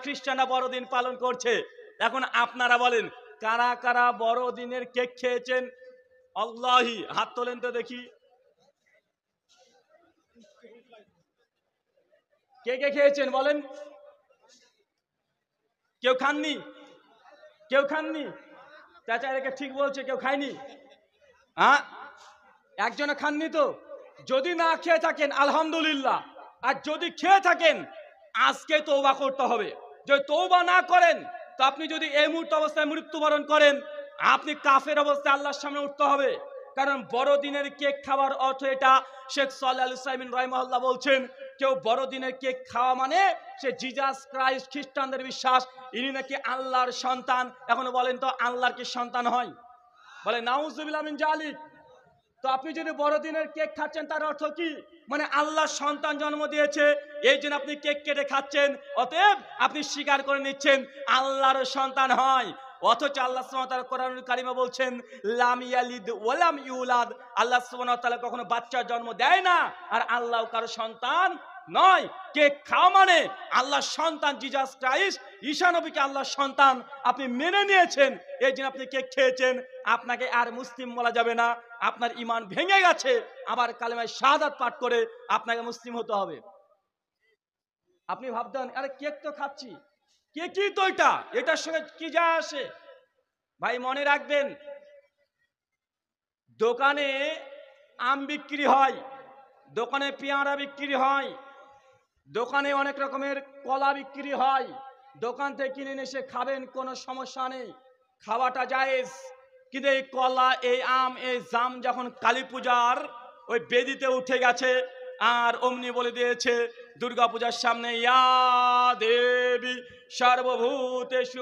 খ্রিস্টানরা বড়দিন পালন করছে। এখন আপনারা বলেন কারা কারা বড়দিনের কেক খেয়েছেন? আল্লাহি হাত তোলেন তো দেখি। কে কে খেয়েছেন বলেন? কেউ খাননি? কেউ খাননি? চাচা এটাকে ঠিক বলছে, কেউ খায়নি? হ্যাঁ, একজনে খাননি তো? যদি না খেয়ে থাকেন আলহামদুলিল্লাহ, আর যদি খেয়ে থাকেন আজকে তওবা করতে হবে। যদি তওবা না করেন তো আপনি যদি এই মুহূর্তে অবস্থায় মৃত্যুবরণ করেন, আপনি কাফের অবস্থায় আল্লাহর সামনে উঠতে হবে। কারণ বড়দিনের কেক খাওয়ার অর্থ এটা। শেখ সালেহ আল উসাইমিন রাহিমাহুল্লাহ বলছেন, কেউ বড়দিনের কেক খাওয়া মানে সে জিজাস ক্রাইস্ট, খ্রিস্টানদের বিশ্বাস ইনি নাকি আল্লাহর সন্তান। এখন বলেন তো আল্লাহর কি সন্তান হয়? বলে নাউজুবিল্লাহ মিন জালিক। তো আপনি যদি বড়দিনের কেক খাচ্ছেন তার অর্থ কি? মানে আল্লাহর সন্তান জন্ম দিয়েছে, এই জন্য আপনি কেক কেটে খাচ্ছেন, অতএব আপনি স্বীকার করে নিচ্ছেন আল্লাহর সন্তান হয়। অথচ আল্লাহ সুবহানাহু ওয়া তাআলা কোরআনুল কারিমে বলছেন লাম ইয়ালিদ ওয়া লাম ইউলাদ, আল্লাহ সুবহানাহু ওয়া তাআলা কখনো বাচ্চার জন্ম দেয় না, আর আল্লাহ কারো সন্তান নয়। কেক খাওয়া মানে আল্লাহর সন্তান জিজাস ক্রাইস্ট ঈসা নবীকে আল্লাহর সন্তান আপনি মেনে নিয়েছেন, এই জন্য আপনি কেক খেয়েছেন। আপনাকে আর মুসলিম বলা যাবে না, আপনার ঈমান ভেঙে গেছে। আবার কালেমায়ে শাহাদাত পাঠ করে আপনাকে মুসলিম হতে হবে। আপনি ভাবতেন আরে কেক তো খাচ্ছি, কেকই তো এটার সঙ্গে কি যায় আসে? ভাই মনে রাখবেন, দোকানে আম বিক্রি হয়, দোকানে পেয়ারা বিক্রি হয়, দোকানে অনেক রকমের কলা বিক্রি হয়, দোকান থেকে কিনে এসে খাবেন, কোনো সমস্যা নেই, খাওয়াটা জায়েজ। কিন্তু এই কলা, এই আম, এই জাম যখন কালী পূজার ওই বেদিতে উঠে গেছে, আর অমনি বলে দিয়েছে দুর্গা পূজার সামনে ইয়া দেবী সর্বভূতেষু